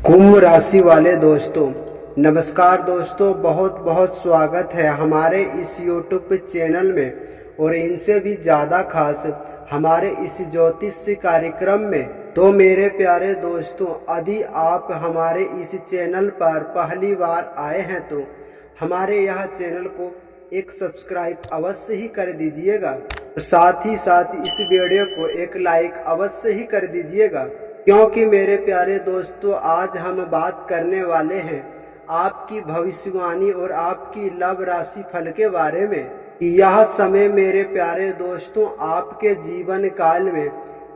कुंभ राशि वाले दोस्तों, नमस्कार दोस्तों। बहुत बहुत स्वागत है हमारे इस YouTube चैनल में और इनसे भी ज़्यादा खास हमारे इस ज्योतिष कार्यक्रम में। तो मेरे प्यारे दोस्तों, यदि आप हमारे इस चैनल पर पहली बार आए हैं तो हमारे यह चैनल को एक सब्सक्राइब अवश्य ही कर दीजिएगा। साथ ही साथ इस वीडियो को एक लाइक अवश्य ही कर दीजिएगा, क्योंकि मेरे प्यारे दोस्तों आज हम बात करने वाले हैं आपकी भविष्यवाणी और आपकी लव राशि फल के बारे में। यह समय मेरे प्यारे दोस्तों आपके जीवन काल में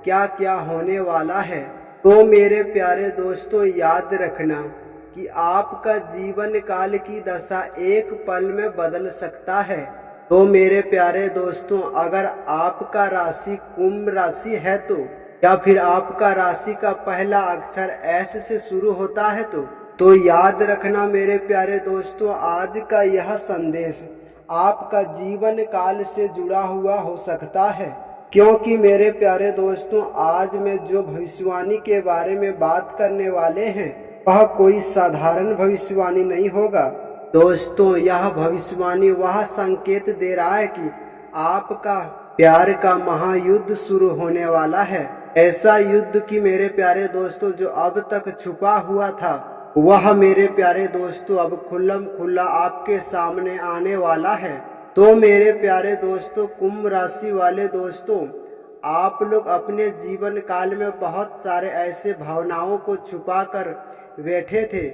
क्या क्या होने वाला है। तो मेरे प्यारे दोस्तों याद रखना कि आपका जीवन काल की दशा एक पल में बदल सकता है। तो मेरे प्यारे दोस्तों, अगर आपका राशि कुंभ राशि है तो या फिर आपका राशि का पहला अक्षर एस से शुरू होता है तो याद रखना मेरे प्यारे दोस्तों, आज का यह संदेश आपका जीवन काल से जुड़ा हुआ हो सकता है। क्योंकि मेरे प्यारे दोस्तों आज मैं जो भविष्यवाणी के बारे में बात करने वाले हैं वह कोई साधारण भविष्यवाणी नहीं होगा दोस्तों। यह भविष्यवाणी वह संकेत दे रहा है कि आपका प्यार का महायुद्ध शुरू होने वाला है। ऐसा युद्ध कि मेरे प्यारे दोस्तों जो अब तक छुपा हुआ था वह मेरे प्यारे दोस्तों अब खुल्लम खुल्ला आपके सामने आने वाला है। तो मेरे प्यारे दोस्तों कुंभ राशि वाले दोस्तों, आप लोग अपने जीवन काल में बहुत सारे ऐसे भावनाओं को छुपा कर बैठे थे।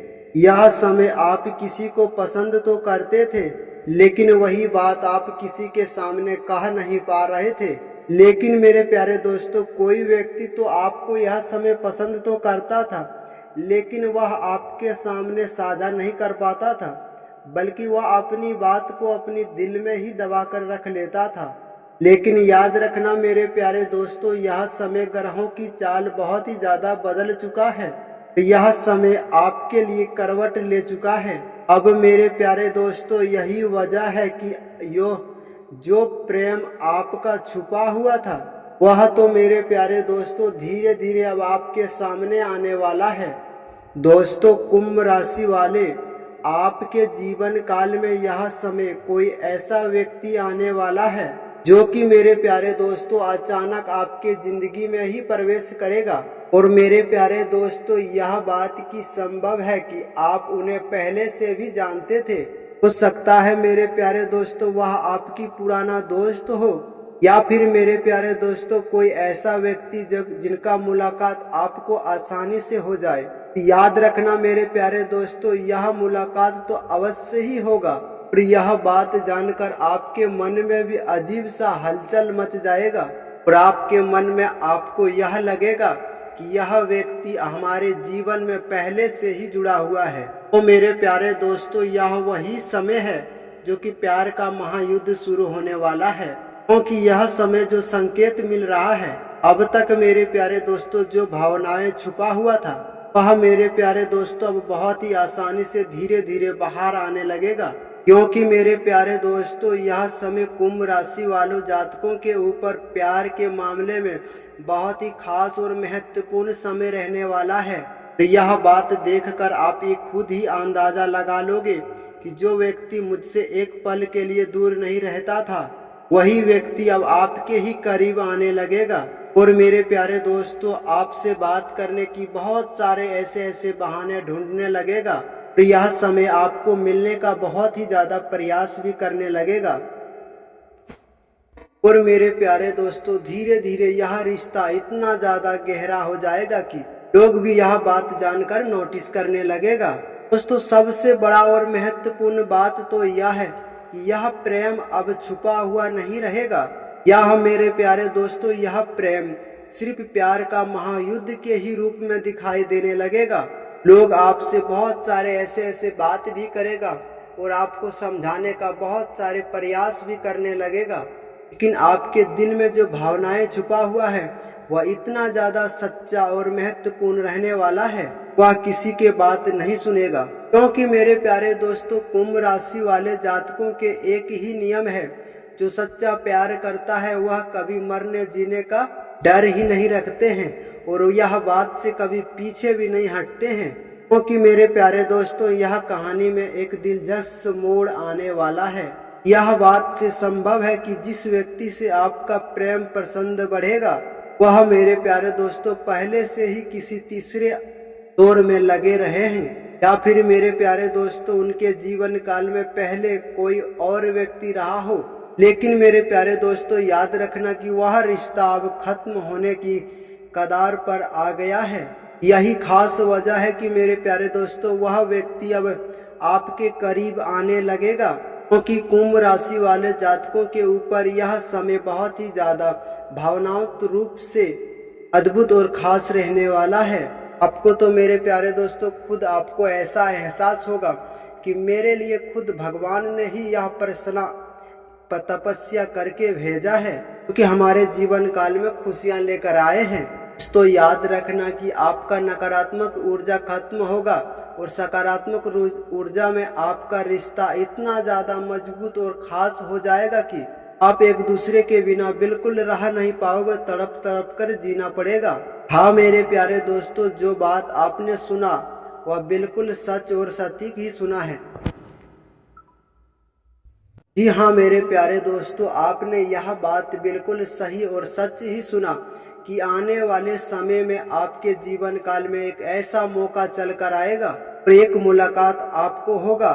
यह समय आप किसी को पसंद तो करते थे, लेकिन वही बात आप किसी के सामने कह नहीं पा रहे थे। लेकिन मेरे प्यारे दोस्तों कोई व्यक्ति तो आपको यह समय पसंद तो करता था, लेकिन वह आपके सामने साझा नहीं कर पाता था, बल्कि वह अपनी बात को अपनी दिल में ही दबा कर रख लेता था। लेकिन याद रखना मेरे प्यारे दोस्तों, यह समय ग्रहों की चाल बहुत ही ज़्यादा बदल चुका है। यह समय आपके लिए करवट ले चुका है। अब मेरे प्यारे दोस्तों यही वजह है कि जो प्रेम आपका छुपा हुआ था वह तो मेरे प्यारे दोस्तों धीरे धीरे अब आपके सामने आने वाला है। दोस्तों कुंभ राशि वाले, आपके जीवन काल में यह समय कोई ऐसा व्यक्ति आने वाला है जो कि मेरे प्यारे दोस्तों अचानक आपके जिंदगी में ही प्रवेश करेगा। और मेरे प्यारे दोस्तों यह बात की संभव है कि आप उन्हें पहले से भी जानते थे। हो सकता है मेरे प्यारे दोस्तों वह आपकी पुराना दोस्त हो, या फिर मेरे प्यारे दोस्तों कोई ऐसा व्यक्ति जिनका मुलाकात आपको आसानी से हो जाए। याद रखना मेरे प्यारे दोस्तों यह मुलाकात तो अवश्य ही होगा। और यह बात जानकर आपके मन में भी अजीब सा हलचल मच जाएगा और आपके मन में आपको यह लगेगा कि यह व्यक्ति हमारे जीवन में पहले से ही जुड़ा हुआ है। तो मेरे प्यारे दोस्तों यह वही समय है जो कि प्यार का महायुद्ध शुरू होने वाला है। क्योंकि यह समय जो संकेत मिल रहा है, अब तक मेरे प्यारे दोस्तों जो भावनाएं छुपा हुआ था वह मेरे प्यारे दोस्तों अब बहुत ही आसानी से धीरे धीरे बाहर आने लगेगा। क्योंकि मेरे प्यारे दोस्तों यह समय कुंभ राशि वालों जातकों के ऊपर प्यार के मामले में बहुत ही खास और महत्वपूर्ण समय रहने वाला है। यह बात देखकर आप ये खुद ही अंदाजा लगा लोगे कि जो व्यक्ति मुझसे एक पल के लिए दूर नहीं रहता था वही व्यक्ति अब आपके ही करीब आने लगेगा। और मेरे प्यारे दोस्तों आपसे बात करने की बहुत सारे ऐसे बहाने ढूंढने लगेगा और यह समय आपको मिलने का बहुत ही ज्यादा प्रयास भी करने लगेगा। और मेरे प्यारे दोस्तों धीरे धीरे यह रिश्ता इतना ज्यादा गहरा हो जाएगा कि लोग भी यह बात जानकर नोटिस करने लगेगा। दोस्तों सबसे बड़ा और महत्वपूर्ण बात तो यह है कि यह प्रेम अब छुपा हुआ नहीं रहेगा। यह मेरे प्यारे दोस्तों यह प्रेम सिर्फ प्यार का महायुद्ध के ही रूप में दिखाई देने लगेगा। लोग आपसे बहुत सारे ऐसे बात भी करेगा और आपको समझाने का बहुत सारे प्रयास भी करने लगेगा, लेकिन आपके दिल में जो भावनाएं छुपा हुआ है वह इतना ज्यादा सच्चा और महत्वपूर्ण रहने वाला है, वह किसी के बात नहीं सुनेगा। क्योंकि मेरे प्यारे दोस्तों कुंभ राशि वाले जातकों के एक ही नियम है, जो सच्चा प्यार करता है वह कभी मरने जीने का डर ही नहीं रखते हैं और यह बात से कभी पीछे भी नहीं हटते हैं। क्योंकि मेरे प्यारे दोस्तों यह कहानी में एक दिलचस्प मोड़ आने वाला है। यह बात से संभव है कि जिस व्यक्ति से आपका प्रेम प्रसन्न बढ़ेगा वह मेरे प्यारे दोस्तों पहले से ही किसी तीसरे दौर में लगे रहे हैं, या फिर मेरे प्यारे दोस्तों उनके जीवन काल में पहले कोई और व्यक्ति रहा हो। लेकिन मेरे प्यारे दोस्तों याद रखना कि वह रिश्ता अब खत्म होने की कगार पर आ गया है। यही खास वजह है कि मेरे प्यारे दोस्तों वह व्यक्ति अब आपके करीब आने लगेगा, क्योंकि कुंभ राशि वाले जातकों के ऊपर यह समय बहुत ही ज्यादा भावनात्मक रूप से अद्भुत और खास रहने वाला है। आपको तो मेरे प्यारे दोस्तों खुद आपको ऐसा एहसास होगा कि मेरे लिए खुद भगवान ने ही यह प्रश्न तपस्या करके भेजा है, क्योंकि हमारे जीवन काल में खुशियां लेकर आए हैं। तो याद रखना कि आपका नकारात्मक ऊर्जा खत्म होगा और सकारात्मक ऊर्जा में आपका रिश्ता इतना ज्यादा मजबूत और खास हो जाएगा कि आप एक दूसरे के बिना बिल्कुल रह नहीं पाओगे, तड़प तड़प कर जीना पड़ेगा। हाँ मेरे प्यारे दोस्तों, जो बात आपने सुना वह बिल्कुल सच और सटीक ही सुना है। जी हाँ मेरे प्यारे दोस्तों, आपने यह बात बिल्कुल सही और सच ही सुना कि आने वाले समय में आपके जीवन काल में एक ऐसा मौका चल कर आएगा और एक मुलाकात आपको होगा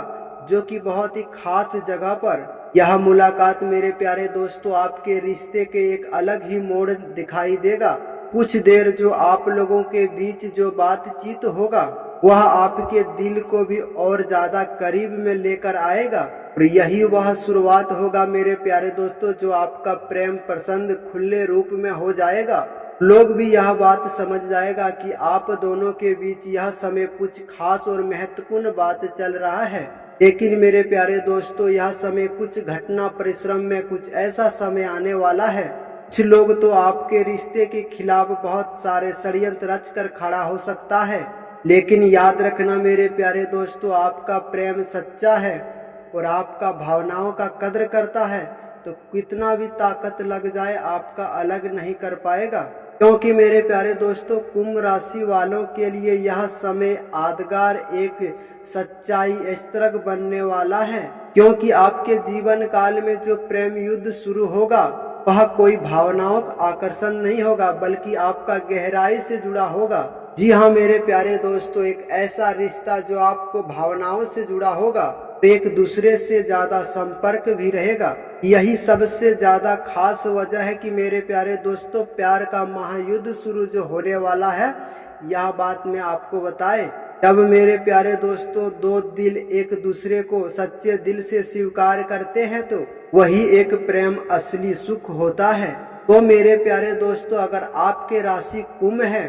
जो कि बहुत ही खास जगह पर। यह मुलाकात मेरे प्यारे दोस्तों आपके रिश्ते के एक अलग ही मोड़ दिखाई देगा। कुछ देर जो आप लोगों के बीच जो बातचीत होगा वह आपके दिल को भी और ज्यादा करीब में लेकर आएगा, और यही वह शुरुआत होगा मेरे प्यारे दोस्तों जो आपका प्रेम प्रसन्न खुले रूप में हो जाएगा। लोग भी यह बात समझ जाएगा कि आप दोनों के बीच यह समय कुछ खास और महत्वपूर्ण बात चल रहा है। लेकिन मेरे प्यारे दोस्तों यह समय कुछ घटना परिश्रम में कुछ ऐसा समय आने वाला है। कुछ लोग तो आपके रिश्ते के खिलाफ बहुत सारे षड्यंत्र रच कर खड़ा हो सकता है, लेकिन याद रखना मेरे प्यारे दोस्तों आपका प्रेम सच्चा है और आपका भावनाओं का कद्र करता है, तो कितना भी ताकत लग जाए आपका अलग नहीं कर पाएगा। क्योंकि मेरे प्यारे दोस्तों कुंभ राशि वालों के लिए यह समय यादगार एक सच्चाई स्त्रग बनने वाला है, क्योंकि आपके जीवन काल में जो प्रेम युद्ध शुरू होगा वह कोई भावनाओं का आकर्षण नहीं होगा बल्कि आपका गहराई से जुड़ा होगा। जी हाँ मेरे प्यारे दोस्तों, एक ऐसा रिश्ता जो आपको भावनाओं से जुड़ा होगा, एक दूसरे से ज्यादा संपर्क भी रहेगा। यही सबसे ज्यादा खास वजह है कि मेरे प्यारे दोस्तों प्यार का महायुद्ध शुरू जो होने वाला है यह बात मैं आपको बताए। जब मेरे प्यारे दोस्तों दो दिल एक दूसरे को सच्चे दिल से स्वीकार करते हैं तो वही एक प्रेम असली सुख होता है। तो मेरे प्यारे दोस्तों अगर आपके राशि कुंभ है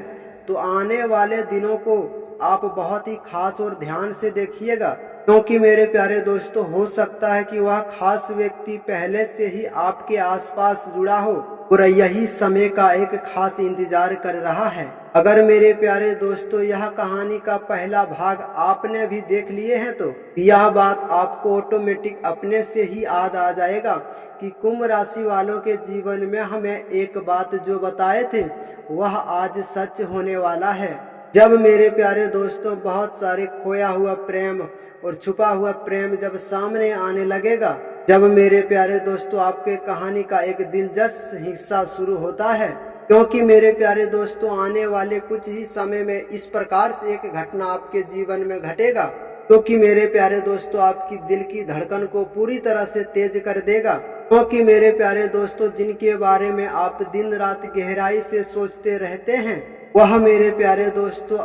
तो आने वाले दिनों को आप बहुत ही खास और ध्यान से देखिएगा, क्योंकि मेरे प्यारे दोस्तों हो सकता है कि वह खास व्यक्ति पहले से ही आपके आसपास जुड़ा हो और यही समय का एक खास इंतजार कर रहा है। अगर मेरे प्यारे दोस्तों यह कहानी का पहला भाग आपने भी देख लिए हैं तो यह बात आपको ऑटोमेटिक अपने से ही याद आ जाएगा कि कुंभ राशि वालों के जीवन में हमें एक बात जो बताए थे वह आज सच होने वाला है। जब मेरे प्यारे दोस्तों बहुत सारे खोया हुआ प्रेम और छुपा हुआ प्रेम जब सामने आने लगेगा, जब मेरे प्यारे दोस्तों आपके कहानी का एक दिलचस्प हिस्सा शुरू होता है, क्योंकि मेरे प्यारे दोस्तों आने वाले कुछ ही समय में इस प्रकार से एक घटना आपके जीवन में घटेगा क्योंकि मेरे प्यारे दोस्तों आपकी दिल की धड़कन को पूरी तरह से तेज कर देगा। क्योंकि मेरे प्यारे दोस्तों जिनके बारे में आप दिन रात गहराई से सोचते रहते हैं वह मेरे प्यारे दोस्तों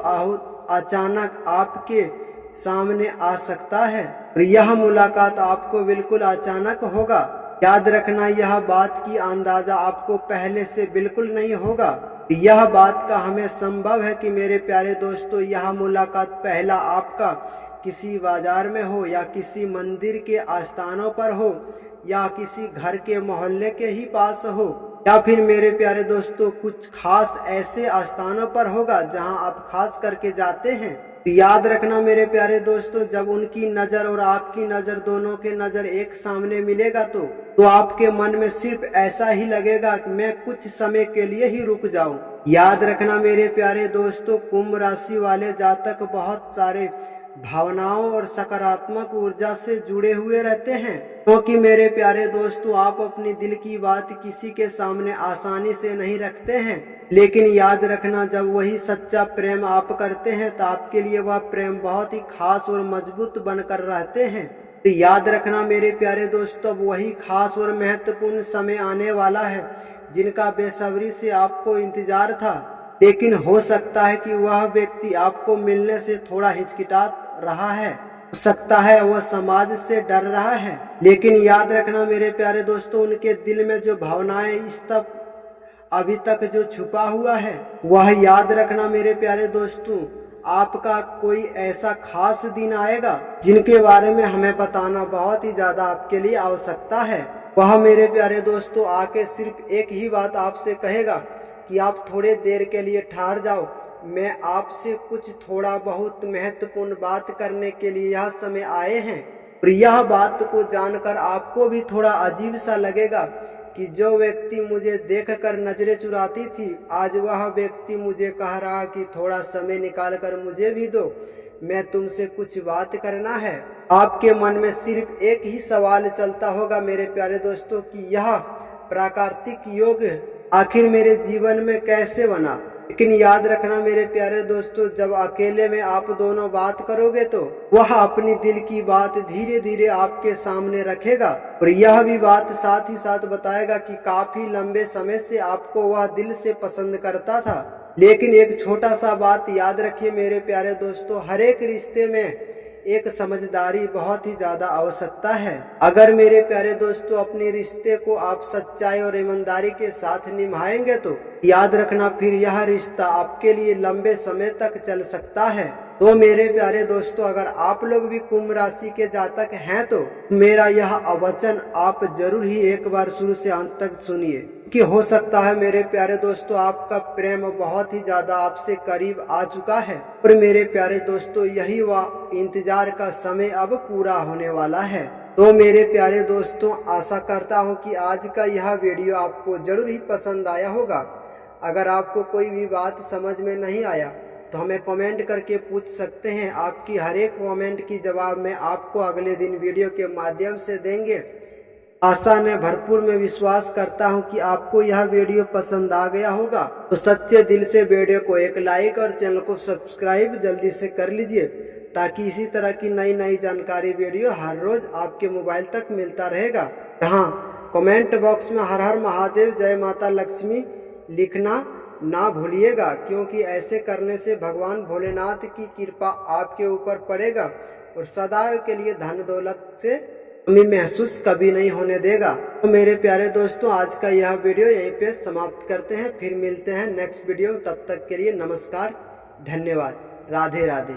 अचानक आपके सामने आ सकता है और यह मुलाकात आपको बिल्कुल अचानक होगा। याद रखना यह बात की अंदाजा आपको पहले से बिल्कुल नहीं होगा। यह बात का हमें संभव है कि मेरे प्यारे दोस्तों यह मुलाकात पहला आपका किसी बाजार में हो या किसी मंदिर के आस्थानों पर हो या किसी घर के मोहल्ले के ही पास हो या फिर मेरे प्यारे दोस्तों कुछ खास ऐसे स्थानों पर होगा जहां आप खास करके जाते हैं। याद रखना मेरे प्यारे दोस्तों जब उनकी नजर और आपकी नजर दोनों के नजर एक सामने मिलेगा तो आपके मन में सिर्फ ऐसा ही लगेगा कि मैं कुछ समय के लिए ही रुक जाऊं याद रखना मेरे प्यारे दोस्तों, कुंभ राशि वाले जातक बहुत सारे भावनाओं और सकारात्मक ऊर्जा से जुड़े हुए रहते हैं, क्योंकि मेरे प्यारे दोस्तों आप अपनी दिल की बात किसी के सामने आसानी से नहीं रखते हैं। लेकिन याद रखना, जब वही सच्चा प्रेम आप करते हैं तो आपके लिए वह प्रेम बहुत ही खास और मजबूत बनकर रहते हैं। तो याद रखना मेरे प्यारे दोस्तों, वही खास और महत्वपूर्ण समय आने वाला है जिनका बेसब्री से आपको इंतजार था। लेकिन हो सकता है कि वह व्यक्ति आपको मिलने से थोड़ा हिचकिचा रहा है, हो सकता है वह समाज से डर रहा है। लेकिन याद रखना मेरे प्यारे दोस्तों, उनके दिल में जो भावनाएं इस तक अभी तक जो छुपा हुआ है, वह याद रखना मेरे प्यारे दोस्तों, आपका कोई ऐसा खास दिन आएगा जिनके बारे में हमें बताना बहुत ही ज्यादा आपके लिए आवश्यकता है। वह मेरे प्यारे दोस्तों आके सिर्फ एक ही बात आपसे कहेगा कि आप थोड़े देर के लिए ठहर जाओ, मैं आपसे कुछ थोड़ा बहुत महत्वपूर्ण बात करने के लिए यह समय आए हैं। और यह बात को जानकर आपको भी थोड़ा अजीब सा लगेगा कि जो व्यक्ति मुझे देखकर नजरें चुराती थी, आज वह व्यक्ति मुझे कह रहा कि थोड़ा समय निकालकर मुझे भी दो, मैं तुमसे कुछ बात करना है। आपके मन में सिर्फ एक ही सवाल चलता होगा मेरे प्यारे दोस्तों कि यह प्राकृतिक योग आखिर मेरे जीवन में कैसे बना। लेकिन याद रखना मेरे प्यारे दोस्तों, जब अकेले में आप दोनों बात करोगे तो वह अपनी दिल की बात धीरे धीरे आपके सामने रखेगा और यह भी बात साथ ही साथ बताएगा कि काफी लंबे समय से आपको वह दिल से पसंद करता था। लेकिन एक छोटा सा बात याद रखिए मेरे प्यारे दोस्तों, हर एक रिश्ते में एक समझदारी बहुत ही ज्यादा आवश्यकता है। अगर मेरे प्यारे दोस्तों अपने रिश्ते को आप सच्चाई और ईमानदारी के साथ निभाएंगे तो याद रखना फिर यह रिश्ता आपके लिए लंबे समय तक चल सकता है। तो मेरे प्यारे दोस्तों, अगर आप लोग भी कुंभ राशि के जातक हैं तो मेरा यह वचन आप जरूर ही एक बार शुरू से अंत तक सुनिए, कि हो सकता है मेरे प्यारे दोस्तों आपका प्रेम बहुत ही ज्यादा आपसे करीब आ चुका है। और मेरे प्यारे दोस्तों यही वह इंतजार का समय अब पूरा होने वाला है। तो मेरे प्यारे दोस्तों आशा करता हूँ कि आज का यह वीडियो आपको जरूर ही पसंद आया होगा। अगर आपको कोई भी बात समझ में नहीं आया तो हमें कमेंट करके पूछ सकते हैं। आपकी हर एक कमेंट की जवाब मैं आपको अगले दिन वीडियो के माध्यम से देंगे। आशा ने भरपूर में विश्वास करता हूं कि आपको यह वीडियो पसंद आ गया होगा। तो सच्चे दिल से वीडियो को एक लाइक और चैनल को सब्सक्राइब जल्दी से कर लीजिए, ताकि इसी तरह की नई नई जानकारी वीडियो हर रोज आपके मोबाइल तक मिलता रहेगा। हाँ, कमेंट बॉक्स में हर हर महादेव, जय माता लक्ष्मी लिखना ना भूलिएगा, क्योंकि ऐसे करने से भगवान भोलेनाथ की कृपा आपके ऊपर पड़ेगा और सदैव के लिए धन दौलत से कमी महसूस कभी नहीं होने देगा। तो मेरे प्यारे दोस्तों आज का यह वीडियो यहीं पे समाप्त करते हैं, फिर मिलते हैं नेक्स्ट वीडियो। तब तक के लिए नमस्कार, धन्यवाद, राधे राधे।